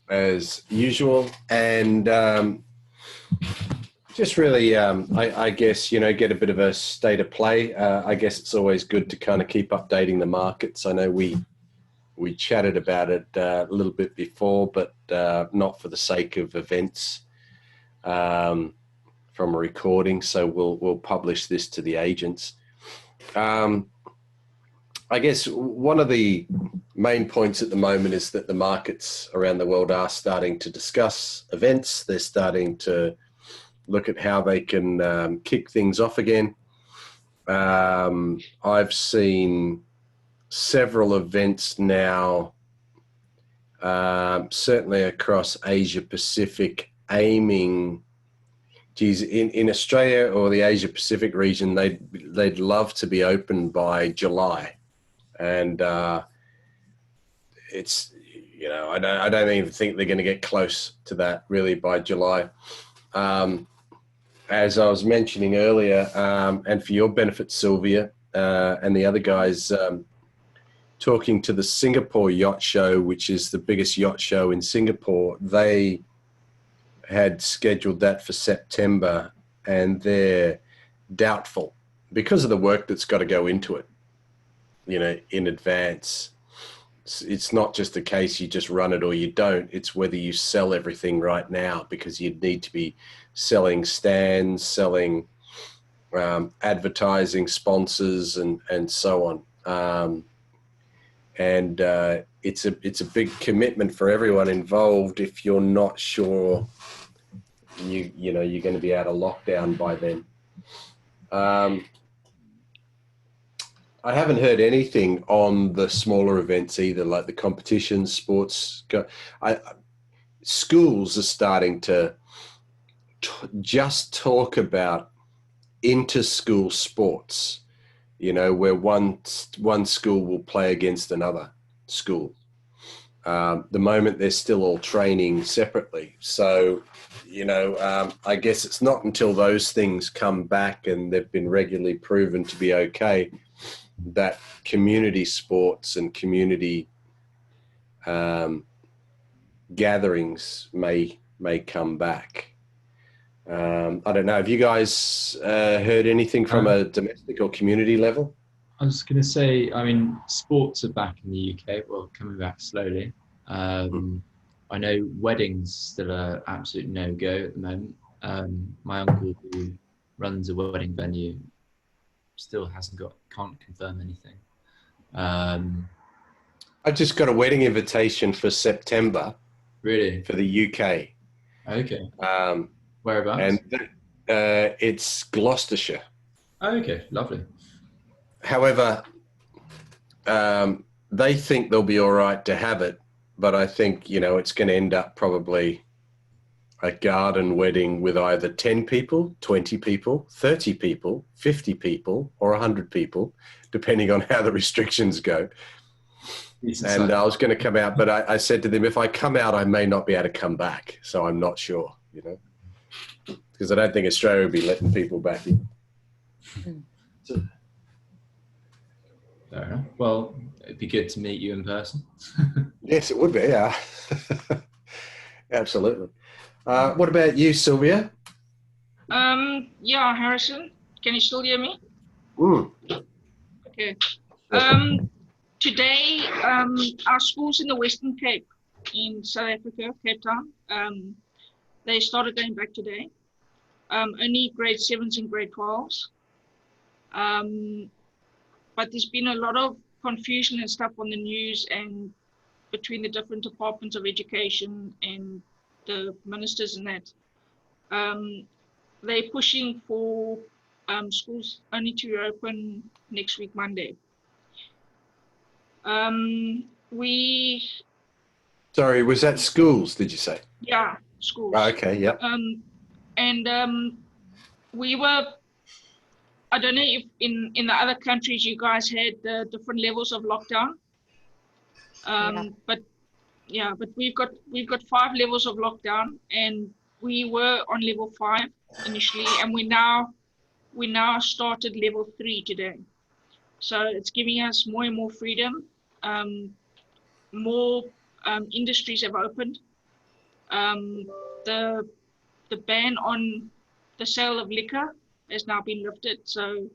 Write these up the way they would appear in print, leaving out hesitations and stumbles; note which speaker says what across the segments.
Speaker 1: as usual, and just really, I guess, get a bit of a state of play. I guess it's always good to kind of keep updating the markets. I know we chatted about it a little bit before, but not for the sake of events from a recording. So we'll publish this to the agents. I guess one of the main points at the moment is that the markets around the world are starting to discuss events. They're starting to look at how they can kick things off again. I've seen several events now, certainly across Asia Pacific, aiming, in Australia or the Asia Pacific region, they'd love to be open by July. And it's, I don't even think they're going to get close to that really by July. As I was mentioning earlier, and for your benefit, Sylvia, and the other guys, talking to the Singapore Yacht Show, which is the biggest yacht show in Singapore, they had scheduled that for September, and they're doubtful because of the work that's got to go into it, in advance. It's not just a case you just run it or you don't. It's whether you sell everything right now, because you'd need to be selling stands, selling advertising, sponsors, and so on. And it's a big commitment for everyone involved if you're not sure you're going to be out of lockdown by then. I haven't heard anything on the smaller events either, like the competitions, sports. Schools are starting to just talk about inter-school sports, where one school will play against another school. The moment they're still all training separately. So, I guess it's not until those things come back and they've been regularly proven to be okay that community sports and community gatherings may come back. I don't know. Have you guys heard anything from a domestic or community level?
Speaker 2: I was going to say, sports are back in the UK, well, coming back slowly. I know weddings still are absolute no-go at the moment. My uncle, who runs a wedding venue, still can't confirm anything.
Speaker 1: I just got a wedding invitation for September.
Speaker 2: Really?
Speaker 1: For the UK.
Speaker 2: Okay. Whereabouts?
Speaker 1: And it's Gloucestershire.
Speaker 2: Oh, okay, lovely.
Speaker 1: However, they think they'll be all right to have it, but I think, it's going to end up probably a garden wedding with either 10 people, 20 people, 30 people, 50 people, or 100 people, depending on how the restrictions go. And I was going to come out, but I said to them, if I come out, I may not be able to come back. So I'm not sure, because I don't think Australia would be letting people back in.
Speaker 2: Fair enough. Well, it'd be good to meet you in person.
Speaker 1: Yes, it would be. Yeah, absolutely. What about you, Sylvia?
Speaker 3: Yeah, Harrison, can you still hear me? Okay. Today, our schools in the Western Cape in South Africa, Cape Town, they started going back today. Only grade 7s and grade 12s. But there's been a lot of confusion and stuff on the news and between the different departments of education and the ministers and that. They're pushing for schools only to reopen next week, Monday.
Speaker 1: Sorry, was that schools, did you say?
Speaker 3: Yeah, schools.
Speaker 1: Oh, okay, yep.
Speaker 3: We were, I don't know if in the other countries you guys had the different levels of lockdown. But we've got 5 levels of lockdown, and we were on level 5 initially, and we now started level 3 today. So it's giving us more and more freedom. More industries have opened. The ban on the sale of liquor has now been lifted, so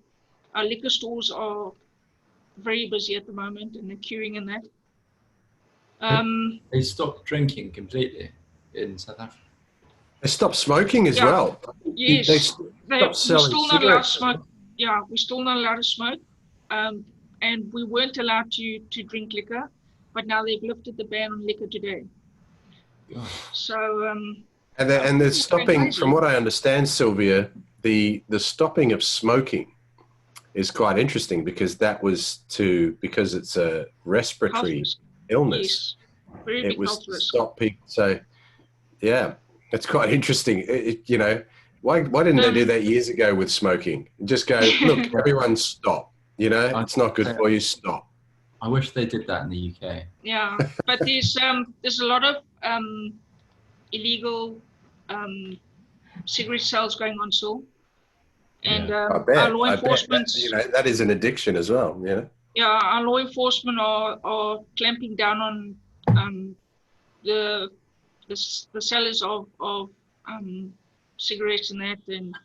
Speaker 3: our liquor stores are very busy at the moment and they're queuing in that.
Speaker 2: They stopped drinking completely in South Africa.
Speaker 1: They stopped smoking as well.
Speaker 3: Yes,
Speaker 1: They stopped
Speaker 3: we're
Speaker 1: selling
Speaker 3: still not allowed to
Speaker 1: cigarettes.
Speaker 3: smoke. Yeah, we're still not allowed to smoke. And we weren't allowed to drink liquor, but now they've lifted the ban on liquor today.
Speaker 2: God.
Speaker 3: So
Speaker 1: And they're stopping, from what I understand, Sylvia, the stopping of smoking is quite interesting because because it's a respiratory illness.
Speaker 3: Yes, very big
Speaker 1: It was
Speaker 3: health
Speaker 1: to
Speaker 3: risk.
Speaker 1: stop people. So, yeah, it's quite interesting. You know, why didn't they do that years ago with smoking? Just go, look, everyone stop. You know, it's not good for you. Stop.
Speaker 2: I wish they did that in the UK.
Speaker 3: Yeah, but there's a lot of illegal cigarette sales going on still, and
Speaker 1: I bet.
Speaker 3: our law enforcement,
Speaker 1: you know, that is an addiction as well. You know.
Speaker 3: Yeah, our law enforcement are clamping down on the sellers of cigarettes and that, and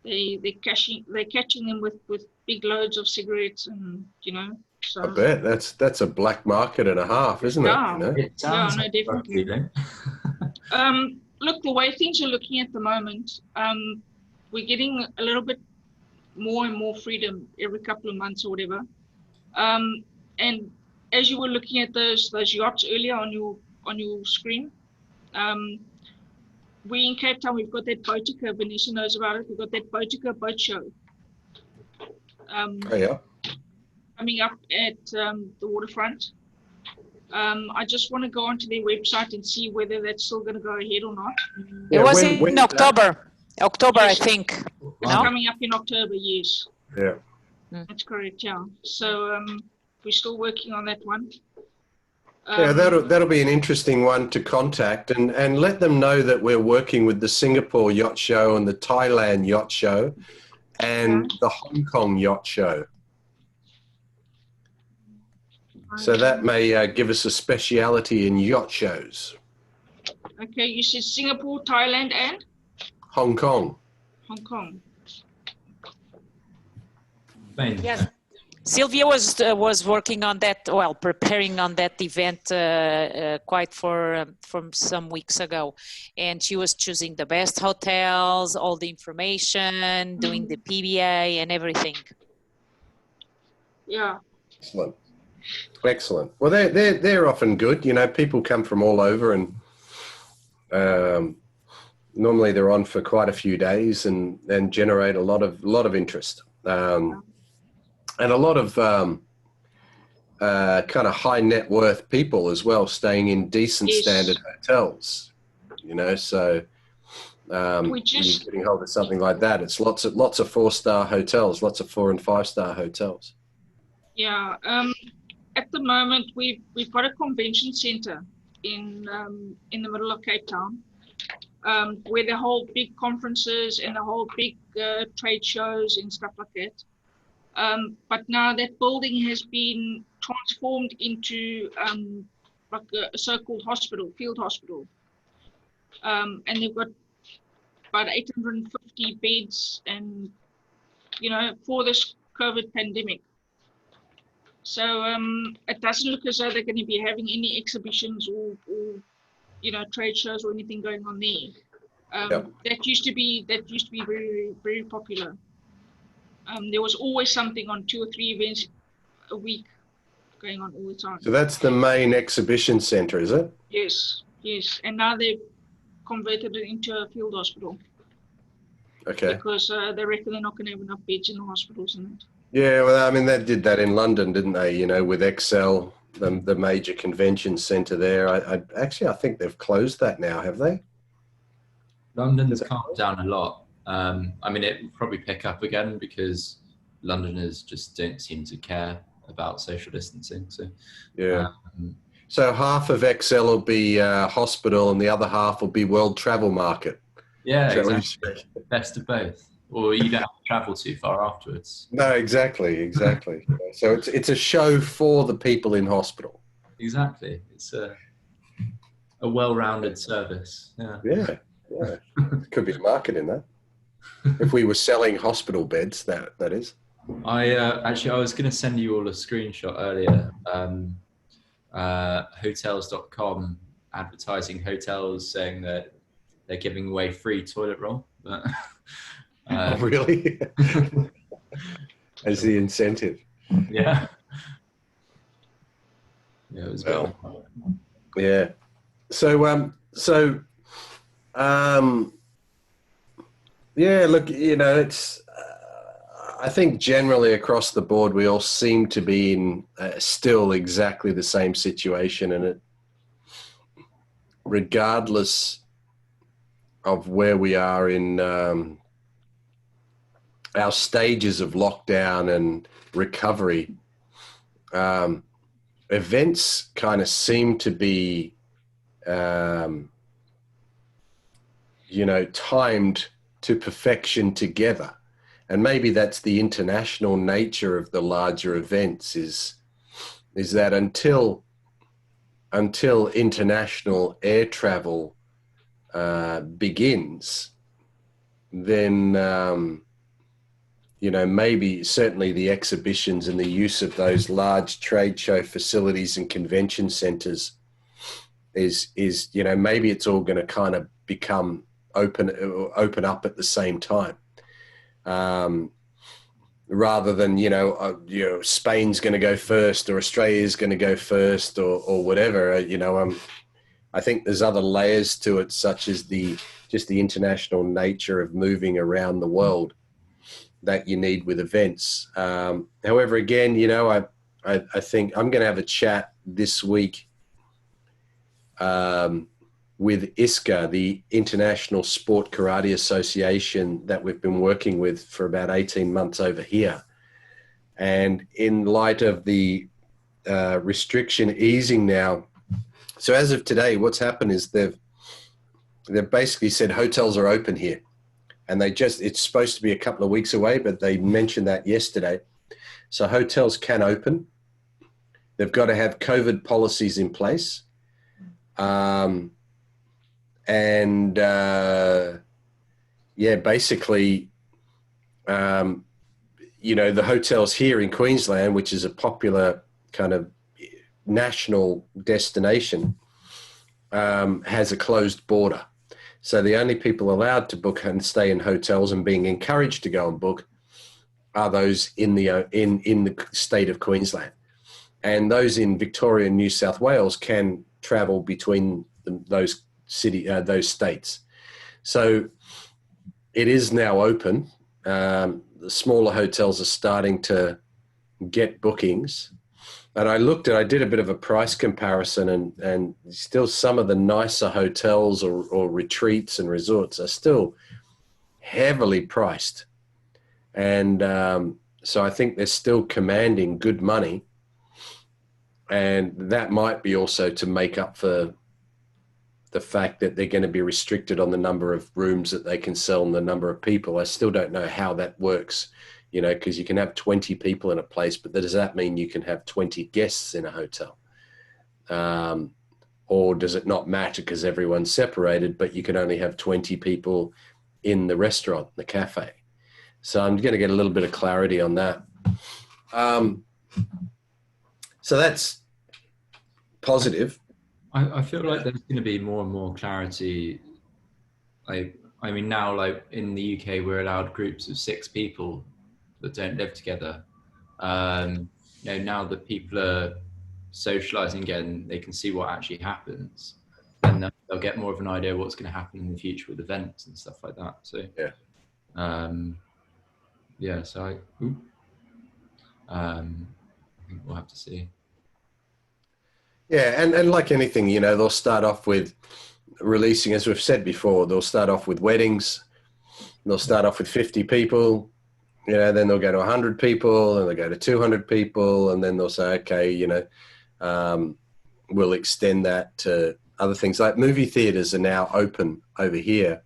Speaker 3: they're catching them with big loads of cigarettes, and you know. So
Speaker 1: I bet that's a black market and a half, isn't it? You know?
Speaker 2: It sounds
Speaker 3: no, definitely. Look, the way things are looking at the moment, we're getting a little bit more and more freedom every couple of months or whatever. And as you were looking at those yachts earlier on your screen, we in Cape Town, we've got that Botica. Vanessa knows about it. We've got that Botica boat show.
Speaker 1: Oh yeah.
Speaker 3: Coming up at the waterfront. I just want to go onto their website and see whether that's still going to go ahead or not.
Speaker 4: It was in October. October,
Speaker 3: Yes.
Speaker 4: I think.
Speaker 3: It's
Speaker 4: No?
Speaker 3: coming up in October, yes.
Speaker 1: Yeah.
Speaker 3: That's correct, yeah. So we're still working on that one.
Speaker 1: Yeah, that'll be an interesting one to contact and let them know that we're working with the Singapore Yacht Show and the Thailand Yacht Show and the Hong Kong Yacht Show. So that may give us a speciality in yacht shows.
Speaker 3: Okay, you said Singapore, Thailand, and
Speaker 1: Hong Kong.
Speaker 3: Hong Kong.
Speaker 4: Yes. Sylvia was working on that, well, preparing on that event from some weeks ago, and she was choosing the best hotels, all the information, doing the PBA and everything.
Speaker 3: Yeah.
Speaker 1: Excellent. Excellent. Well, they're often good. You know, people come from all over, and normally they're on for quite a few days and generate a lot of interest. And a lot of kind of high net worth people as well, staying in decent standard hotels. You know, so when you're getting hold of something like that, it's lots of 4-star hotels, lots of 4- and 5-star hotels.
Speaker 3: Yeah. At the moment, we've got a convention center in the middle of Cape Town, where they hold big conferences and they hold big trade shows and stuff like that. But now that building has been transformed into like a so-called hospital, field hospital, and they've got about 850 beds, and you know, for this COVID pandemic. So it doesn't look as though they're going to be having any exhibitions or you know, trade shows or anything going on there. That used to be very, very popular. There was always something on 2 or 3 events a week going on all the time. So
Speaker 1: that's the main exhibition center, is it?
Speaker 3: Yes, yes. And now they've converted it into a field hospital.
Speaker 1: Okay.
Speaker 3: Because they reckon they're not going to have enough beds in the hospitals and that.
Speaker 1: Yeah, well, I mean, they did that in London, didn't they? You know, with Excel, the major convention centre there. I think they've closed that now, have they?
Speaker 2: London's calmed down a lot. I mean, it will probably pick up again because Londoners just don't seem to care about social distancing. So
Speaker 1: yeah. So half of Excel will be hospital, and the other half will be World Travel Market.
Speaker 2: Yeah, exactly. Best of both. Or you don't have to travel too far afterwards.
Speaker 1: No, exactly. So it's a show for the people in hospital.
Speaker 2: Exactly. a well-rounded service. Yeah.
Speaker 1: Yeah. Could be a market in that. If we were selling hospital beds, that is.
Speaker 2: Actually, I was going to send you all a screenshot earlier. Hotels.com advertising hotels saying that they're giving away free toilet roll. But,
Speaker 1: Oh, really? As the incentive.
Speaker 2: Yeah. Yeah, it was
Speaker 1: yeah. So yeah, look, it's, I think generally across the board, we all seem to be in still exactly the same situation, and it, regardless of where we are in our stages of lockdown and recovery, events kind of seem to be, timed to perfection together. And maybe that's the international nature of the larger events is that until international air travel begins, then, maybe certainly the exhibitions and the use of those large trade show facilities and convention centers is maybe it's all going to kind of become open up at the same time. Rather than, Spain's going to go first or Australia's going to go first or whatever, I think there's other layers to it, such as just the international nature of moving around the world that you need with events. However, again, I think I'm going to have a chat this week with ISCA, the International Sport Karate Association that we've been working with for about 18 months over here. And in light of the restriction easing now, so as of today, what's happened is they've basically said hotels are open here. And it's supposed to be a couple of weeks away, but they mentioned that yesterday. So hotels can open. They've got to have COVID policies in place. Basically, the hotels here in Queensland, which is a popular kind of national destination, has a closed border. So the only people allowed to book and stay in hotels and being encouraged to go and book are those in the state of Queensland. And those in Victoria and New South Wales can travel between those states. So it is now open. The smaller hotels are starting to get bookings. And I did a bit of a price comparison, and still some of the nicer hotels or retreats and resorts are still heavily priced. And so I think they're still commanding good money. And that might be also to make up for the fact that they're going to be restricted on the number of rooms that they can sell and the number of people. I still don't know how that works, because you can have 20 people in a place, but does that mean you can have 20 guests in a hotel? Or does it not matter because everyone's separated, but you can only have 20 people in the restaurant, the cafe? So I'm going to get a little bit of clarity on that. So that's positive.
Speaker 2: I feel like there's going to be more and more clarity. I mean, now, like in the UK, we're allowed groups of 6 people that don't live together. Now that people are socializing again, they can see what actually happens, and they'll get more of an idea of what's going to happen in the future with events and stuff like that. So so I think we'll have to see.
Speaker 1: Yeah, and like anything, they'll start off with releasing, as we've said before, they'll start off with weddings. They'll start off with 50 people, then they'll go to 100 people, and they'll go to 200 people, and then they'll say, okay, we'll extend that to other things. Like movie theaters are now open over here,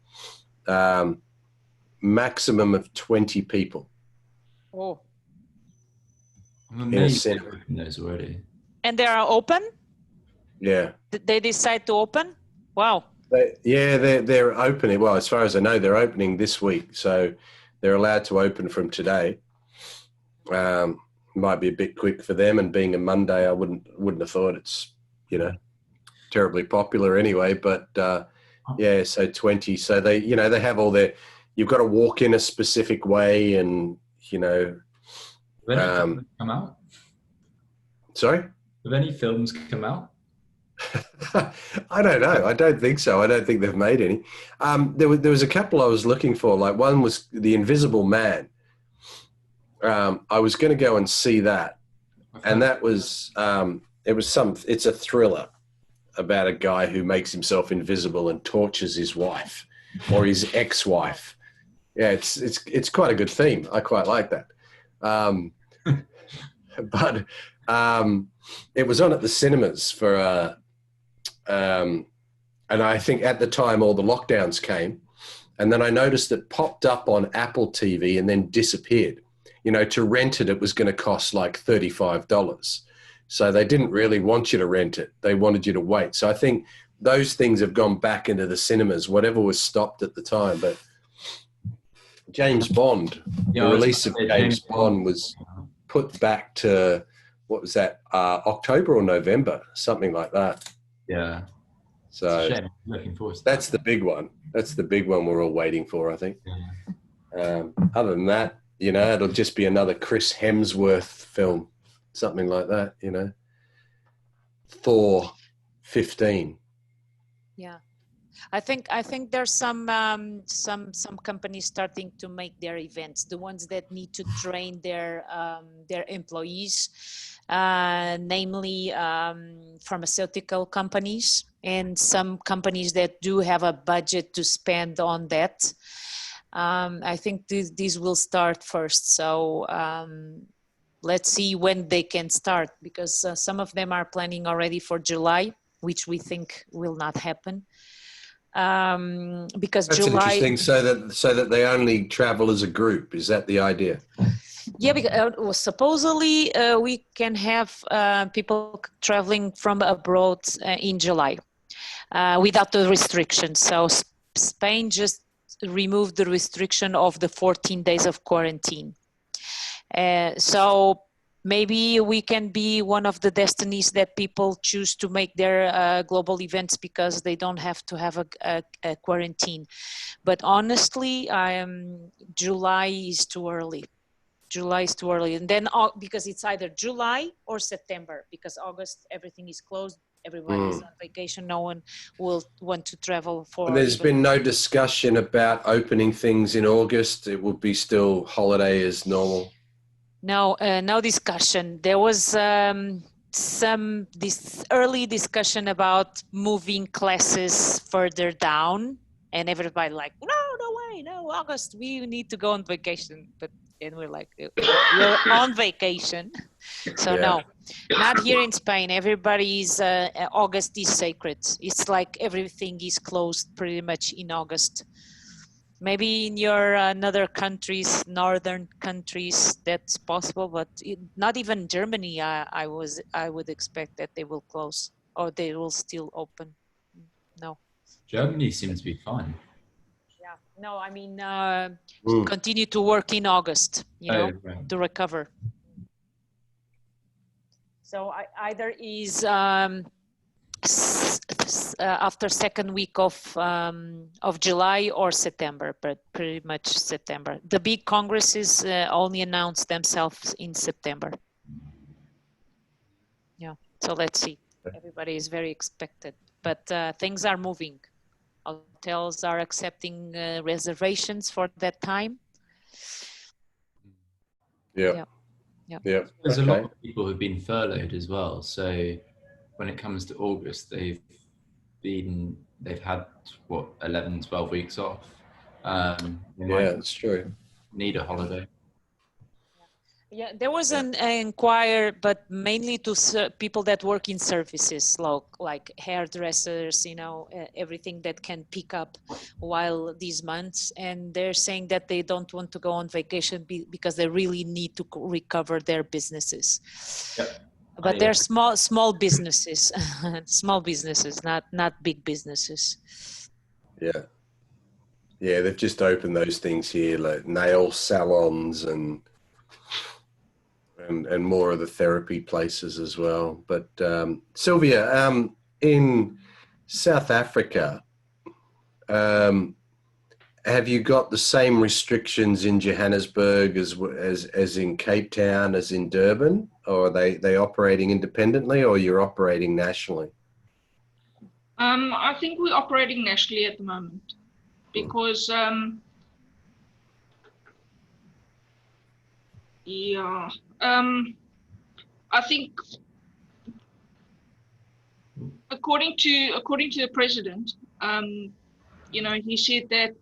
Speaker 1: maximum of 20 people.
Speaker 4: Oh.
Speaker 2: In a cinema. Those already.
Speaker 4: And they are open?
Speaker 1: Yeah.
Speaker 4: Did they decide to open? Wow.
Speaker 1: They're opening. Well, as far as I know, they're opening this week, so they're allowed to open from today. Might be a bit quick for them, and being a Monday, I wouldn't have thought it's terribly popular anyway. But so 20. So they have all their. You've got to walk in a specific way, and
Speaker 2: Have any films come out?
Speaker 1: Sorry?
Speaker 2: Have any films come out?
Speaker 1: I don't know. I don't think so. I don't think they've made any. There was a couple I was looking for. Like one was The Invisible Man. I was going to go and see that, and that was it's a thriller about a guy who makes himself invisible and tortures his wife or his ex-wife. Yeah, it's quite a good theme. I quite like that. But it was on at the cinemas for and I think at the time all the lockdowns came, and then I noticed it popped up on Apple TV and then disappeared. To rent it was going to cost like $35. So they didn't really want you to rent it. They wanted you to wait. So I think those things have gone back into the cinemas, whatever was stopped at the time. But James Bond, the release of James Bond was put back to, what was that, October or November, something like that.
Speaker 2: Yeah.
Speaker 1: So
Speaker 2: it's a shame. Looking forward to
Speaker 1: that's the big one. That's the big one we're all waiting for, I think.
Speaker 2: Yeah.
Speaker 1: Other than that, it'll just be another Chris Hemsworth film, something like that, Thor 15.
Speaker 4: Yeah. I think there's some companies starting to make their events, the ones that need to train their employees, namely pharmaceutical companies and some companies that do have a budget to spend on that. I think these will start first. So let's see when they can start, because some of them are planning already for July, which we think will not happen. Because
Speaker 1: that's
Speaker 4: July,
Speaker 1: interesting. So that they only travel as a group. Is that the idea?
Speaker 4: Yeah, because supposedly we can have people traveling from abroad in July without the restrictions. So Spain just removed the restriction of the 14 days of quarantine. So maybe we can be one of the destinies that people choose to make their global events because they don't have to have a quarantine. But honestly, July is too early. July is too early. And then because it's either July or September, because August, everything is closed. Everybody's on vacation. No one will want to travel for.
Speaker 1: And there's been no discussion about opening things in August. It will be still holiday as normal.
Speaker 4: No, no discussion. There was this early discussion about moving classes further down, and everybody like, no way, no, August, we need to go on vacation. And we're like, you're on vacation. So no, not here in Spain. Everybody's, August is sacred. It's like everything is closed pretty much in August. Maybe in your other countries, northern countries, that's possible, but not even Germany. I would expect that they will close or they will still open. No.
Speaker 2: Germany seems to be fine.
Speaker 4: Yeah. No, I mean, continue to work in August,
Speaker 2: Right.
Speaker 4: to recover. So either is after second week of July or September, but pretty much September. The big congresses only announce themselves in September. Yeah, so let's see. Everybody is very expected, but things are moving. Hotels are accepting reservations for that time.
Speaker 1: Yeah.
Speaker 2: There's a lot of people who've been furloughed as well. So when it comes to August, they've had what 11, 12 weeks off.
Speaker 1: That's true.
Speaker 2: Need a holiday.
Speaker 4: Yeah, there was an inquiry, but mainly to people that work in services, like hairdressers, everything that can pick up while these months. And they're saying that they don't want to go on vacation because they really need to recover their businesses.
Speaker 2: Yep.
Speaker 4: But they're small businesses, small businesses, not big businesses.
Speaker 1: Yeah. Yeah, they've just opened those things here, like nail salons and more of the therapy places as well. But Sylvia, in South Africa, have you got the same restrictions in Johannesburg as in Cape Town, as in Durban, or are they operating independently, or you're operating nationally?
Speaker 3: I think we're operating nationally at the moment because I think according to the president, he said that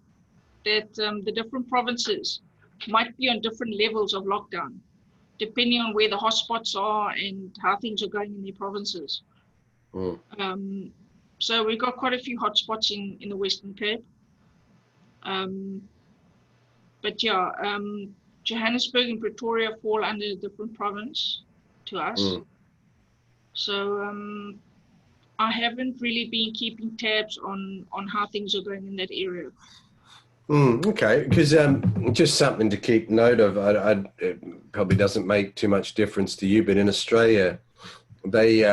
Speaker 3: the different provinces might be on different levels of lockdown, depending on where the hotspots are and how things are going in their provinces. So we've got quite a few hotspots in the Western Cape. But yeah, Johannesburg and Pretoria fall under a different province to us. So I haven't really been keeping tabs on how things are going in that area.
Speaker 1: Okay, because just something to keep note of. It probably doesn't make too much difference to you, but in Australia, they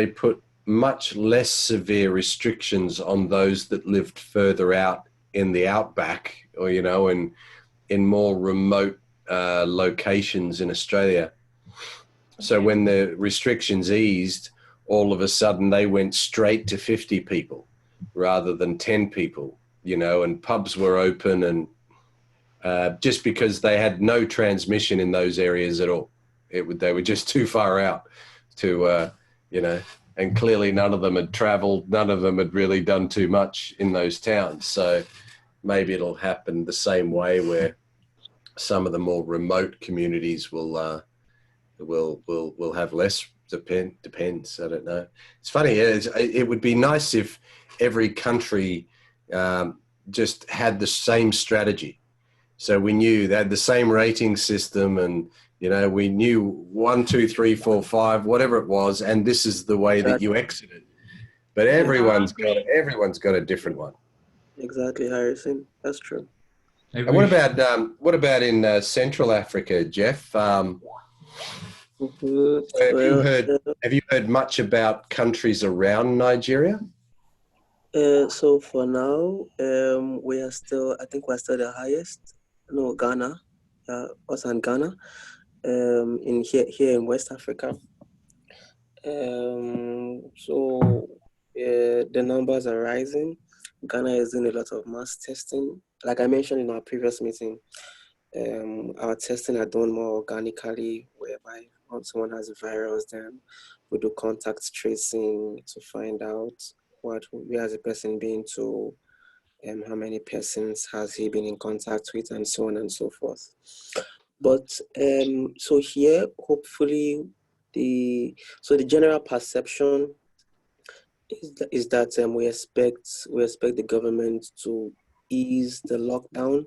Speaker 1: put much less severe restrictions on those that lived further out in the outback, or in more remote locations in Australia. So when the restrictions eased, all of a sudden they went straight to 50 people rather than 10 people, and pubs were open, and just because they had no transmission in those areas at all. They were just too far out to, and clearly none of them had traveled. None of them had really done too much in those towns. So maybe it'll happen the same way, where some of the more remote communities will have less. Depends. I don't know. It's funny. It would be nice if every country just had the same strategy. So we knew they had the same rating system, and we knew 1, 2, 3, 4, 5, whatever it was, and this is the way that you exited. But everyone's got a different one.
Speaker 5: Exactly, Harrison. That's true.
Speaker 1: And what about in Central Africa, Jeff? Have you heard much about countries around Nigeria?
Speaker 5: So for now, we are still. I think we're still the highest. No, Ghana. Us and Ghana. In here in West Africa. So the numbers are rising. Ghana is doing a lot of mass testing. Like I mentioned in our previous meeting, our testing are done more organically, whereby once someone has a virus, then we do contact tracing to find out where has the person been to, how many persons has he been in contact with, and so on and so forth. But so here, hopefully, the general perception is that we expect the government to ease the lockdown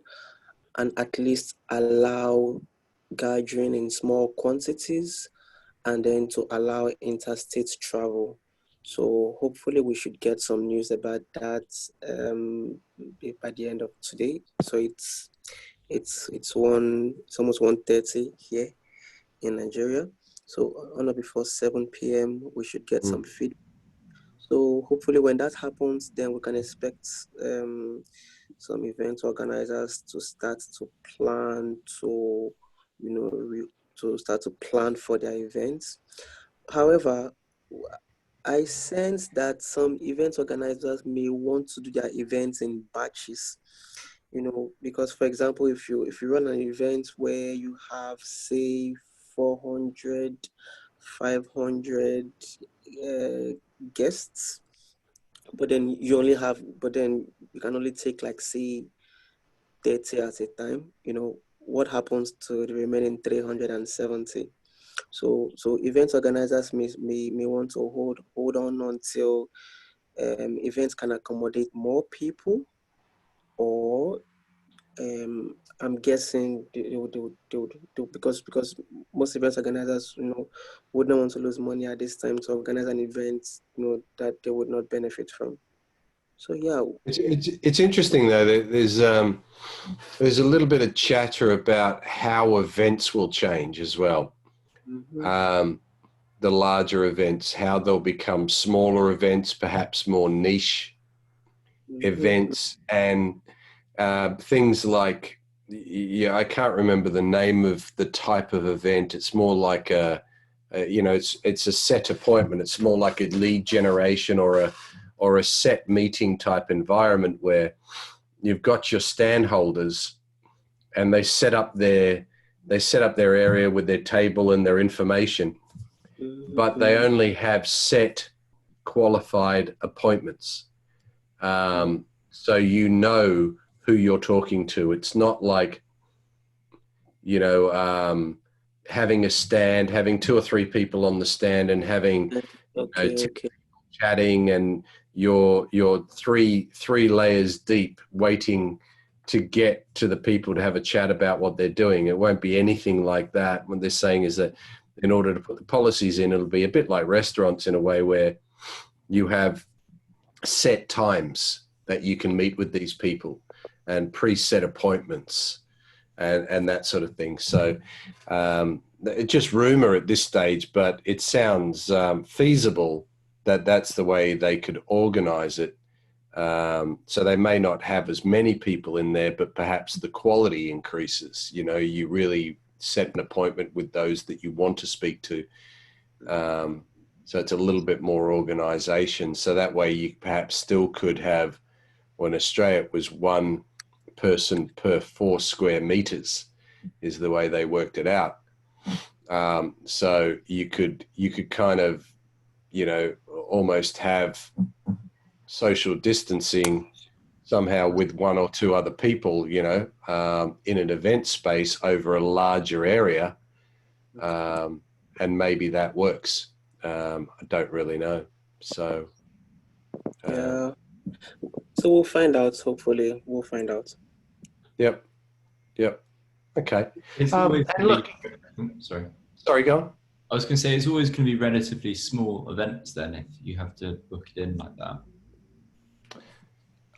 Speaker 5: and at least allow gathering in small quantities, and then to allow interstate travel. So hopefully we should get some news about that by the end of today. So it's almost 1:30 here in Nigeria. So on or before 7 p.m. we should get some feedback. So hopefully when that happens, then we can expect some event organizers to start to plan to plan for their events. However, I sense that some event organizers may want to do their events in batches, because for example, if you run an event where you have, say, 400, 500 guests, but then you can only take, like, say, 30 at a time, what happens to the remaining 370? So event organizers may want to hold on until events can accommodate more people, or I'm guessing they would do, because most event organizers, would not want to lose money at this time to organize an event, that they would not benefit from. So yeah.
Speaker 1: It's interesting though that there's a little bit of chatter about how events will change as well. The larger events, how they'll become smaller events, perhaps more niche events, and things like, I can't remember the name of the type of event. It's more like it's a set appointment. It's more like a lead generation or a set meeting type environment where you've got your stand holders and they set up their area with their table and their information, but they only have set qualified appointments. So who you're talking to. It's not like, having a stand, having 2 or 3 people on the stand and having chatting, and you're three layers deep waiting to get to the people to have a chat about what they're doing. It won't be anything like that. What they're saying is that in order to put the policies in, it'll be a bit like restaurants in a way where you have set times that you can meet with these people and preset appointments and that sort of thing. So it's just rumor at this stage, but it sounds feasible that that's the way they could organize it. So they may not have as many people in there, but perhaps the quality increases. You really set an appointment with those that you want to speak to. So it's a little bit more organization. So that way you perhaps still could have, well, in Australia it was 1 person per 4 square meters is the way they worked it out. So you could kind of, almost have social distancing somehow with 1 or 2 other people, in an event space over a larger area. And maybe that works. I don't really know. So,
Speaker 5: yeah. So we'll find out. Hopefully, we'll find out.
Speaker 1: Yep. Okay.
Speaker 2: And
Speaker 1: look, sorry, go on.
Speaker 2: I was going to say it's always going to be relatively small events then if you have to book it in like that.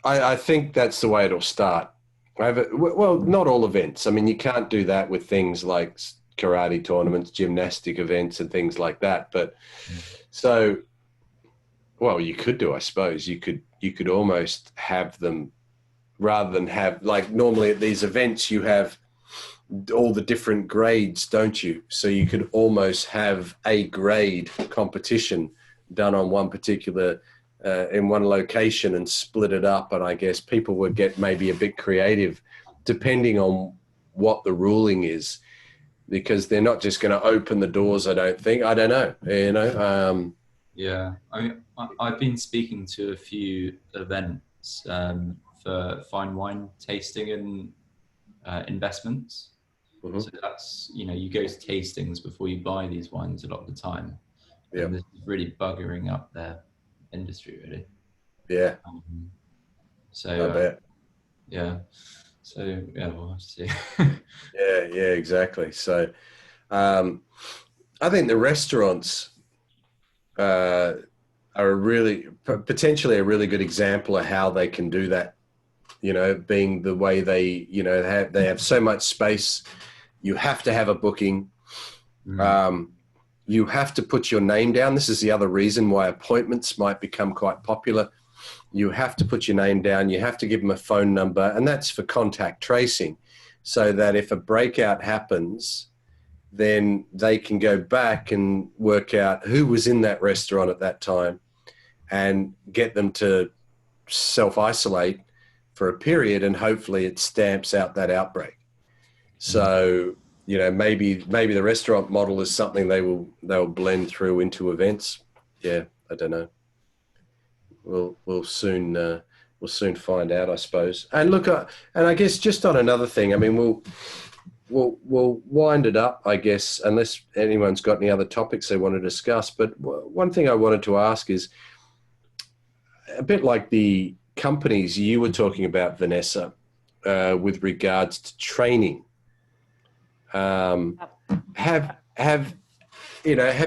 Speaker 1: I think that's the way it'll start. Well, not all events. I mean, you can't do that with things like karate tournaments, gymnastic events, and things like that. But so, well, you could do, I suppose. You could almost have them, rather than have, like normally at these events you have all the different grades, don't you? So you could almost have a grade competition done on one particular in one location and split it up. And I guess people would get maybe a bit creative depending on what the ruling is, because they're not just going to open the doors, I don't think. I don't know,
Speaker 2: Yeah, I mean, I've been speaking to a few events for fine wine tasting and investments. Mm-hmm. So that's, you go to tastings before you buy these wines a lot of the time. Yeah. And this is really buggering up their industry, really.
Speaker 1: Yeah.
Speaker 2: So,
Speaker 1: I bet.
Speaker 2: Yeah. So, yeah, we'll have to see.
Speaker 1: Yeah, exactly. So, I think the restaurants are potentially a really good example of how they can do that. Being the way they have so much space, you have to have a booking. You have to put your name down. This is the other reason why appointments might become quite popular. You have to put your name down. You have to give them a phone number, and that's for contact tracing, so that if a breakout happens, then they can go back and work out who was in that restaurant at that time and get them to self-isolate for a period, and hopefully it stamps out that outbreak. So, maybe the restaurant model is something they'll blend through into events. Yeah, I don't know. We'll soon find out, I suppose. And look, and I guess just on another thing, I mean, we'll wind it up, I guess, unless anyone's got any other topics they want to discuss. But one thing I wanted to ask is a bit like the companies you were talking about, Vanessa. with regards to training. Have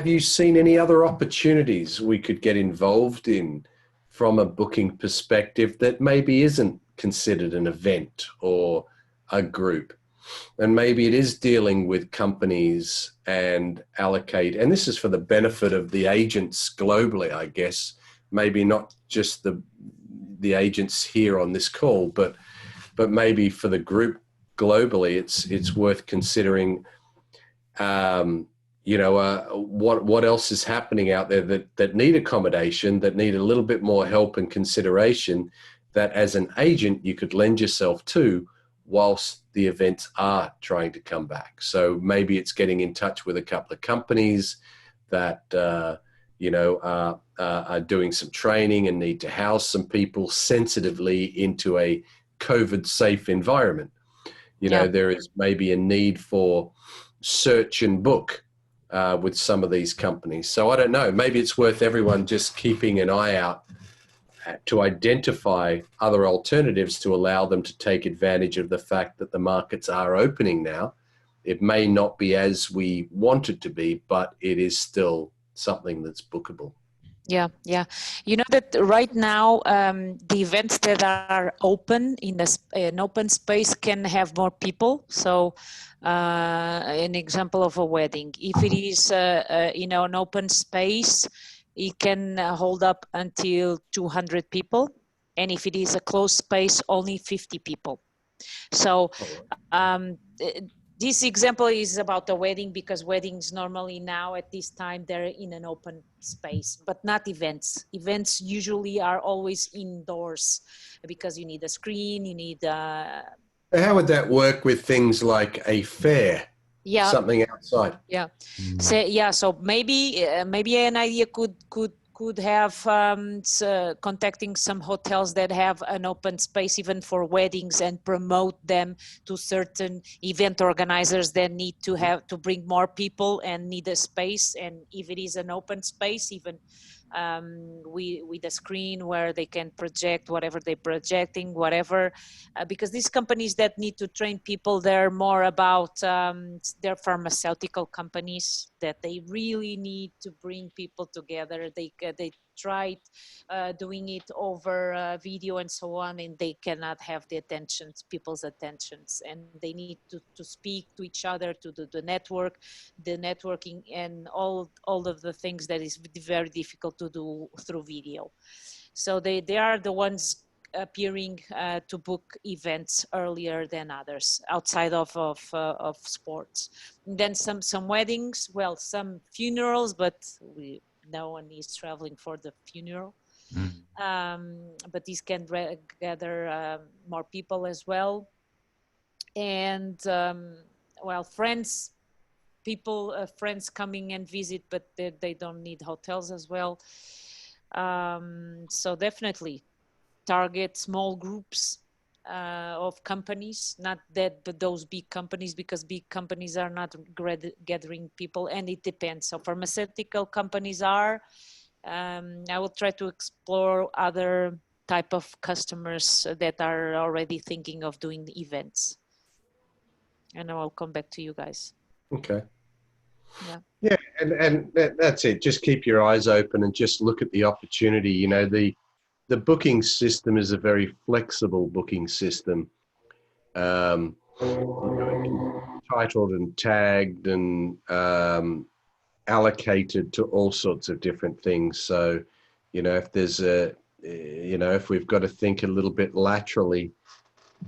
Speaker 1: you seen any other opportunities we could get involved in from a booking perspective that maybe isn't considered an event or a group? And maybe it is dealing with companies and allocate, and this is for the benefit of the agents globally, I guess, maybe not just the agents here on this call, but maybe for the group globally, it's worth considering, what else is happening out there that need accommodation, that need a little bit more help and consideration, that as an agent you could lend yourself to whilst the events are trying to come back. So maybe it's getting in touch with a couple of companies that are doing some training and need to house some people sensitively into a COVID-safe environment. There is maybe a need for search and book with some of these companies. So I don't know, maybe it's worth everyone just keeping an eye out to identify other alternatives to allow them to take advantage of the fact that the markets are opening now. It may not be as we want it to be, but it is still something that's bookable.
Speaker 4: Yeah. You know that right now, the events that are open in an open space can have more people. So an example of a wedding, if it is an open space, it can hold up until 200 people. And if it is a closed space, only 50 people. So this example is about the wedding, because weddings normally now at this time, they're in an open space, but not events. Events usually are always indoors because you need a screen, you need...
Speaker 1: How would that work with things like a fair?
Speaker 4: Yeah.
Speaker 1: Something outside.
Speaker 4: Yeah. So maybe an idea could have contacting some hotels that have an open space even for weddings and promote them to certain event organizers that need to bring more people and need a space. And if it is an open space, even with a screen where they can project whatever they're projecting, because these companies that need to train people, they're more about they're pharmaceutical companies that they really need to bring people together. They tried doing it over video and so on, and they cannot have people's attentions, and they need to speak to each other, to do the networking and all of the things that is very difficult to do through video. So they are the ones appearing to book events earlier than others outside of sports. And then some weddings, some funerals, but no one is traveling for the funeral. But these can gather more people as well. And friends coming and visit, but they don't need hotels as well. So definitely target small groups of companies, not that, but those big companies, because big companies are not gathering people, and it depends. So pharmaceutical companies are. I will try to explore other type of customers that are already thinking of doing events, and I will come back to you guys.
Speaker 1: Okay.
Speaker 4: Yeah,
Speaker 1: and that's it. Just keep your eyes open and just look at the opportunity. The booking system is a very flexible booking system. It can be titled and tagged and allocated to all sorts of different things. So, if there's if we've got to think a little bit laterally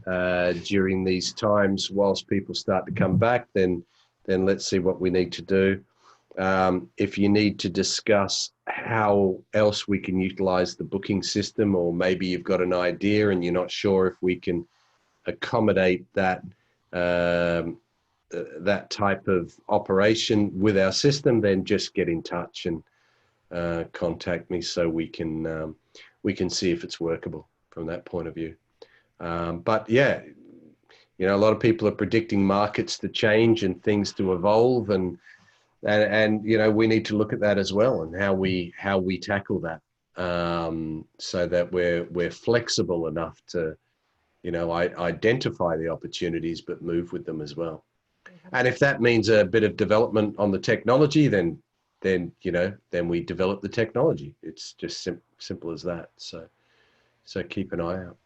Speaker 1: during these times whilst people start to come back, then let's see what we need to do. If you need to discuss how else we can utilize the booking system, or maybe you've got an idea and you're not sure if we can accommodate that that type of operation with our system, then just get in touch and contact me so we can see if it's workable from that point of view. But yeah, a lot of people are predicting markets to change and things to evolve, and we need to look at that as well, and how we tackle that, so that we're flexible enough to identify the opportunities, but move with them as well. And if that means a bit of development on the technology, then we develop the technology. It's just simple as that. So keep an eye out.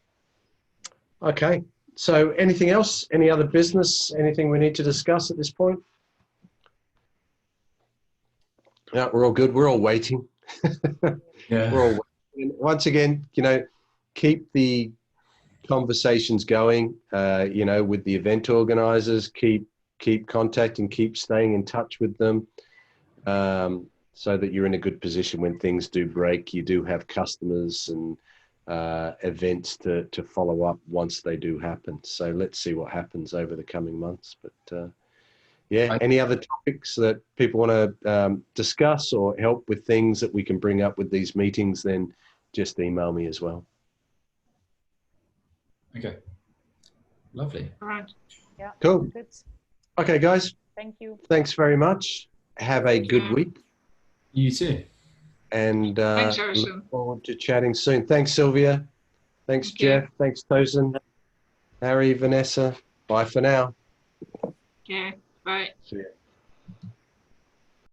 Speaker 1: Okay. So anything else? Any other business? Anything we need to discuss at this point? No, we're all good. We're all waiting.
Speaker 6: Yeah.
Speaker 1: We're all waiting. Once again, keep the conversations going, with the event organizers, keep contacting, keep staying in touch with them, so that you're in a good position when things do break. You do have customers and events to follow up once they do happen. So let's see what happens over the coming months. But any other topics that people want to discuss or help with things that we can bring up with these meetings, then just email me as well.
Speaker 6: Okay. Lovely.
Speaker 3: All right.
Speaker 4: Yeah.
Speaker 1: Cool.
Speaker 4: Good.
Speaker 1: Okay, guys.
Speaker 4: Thank you.
Speaker 1: Thanks very much. Have a good week.
Speaker 6: You too.
Speaker 1: And
Speaker 3: Thanks, Harrison.
Speaker 1: look forward to chatting soon. Thanks, Sylvia. Thanks,
Speaker 3: Okay.
Speaker 1: Jeff. Thanks, Tosin. Harry, Vanessa. Bye for now.
Speaker 3: Okay. Bye.
Speaker 1: See ya.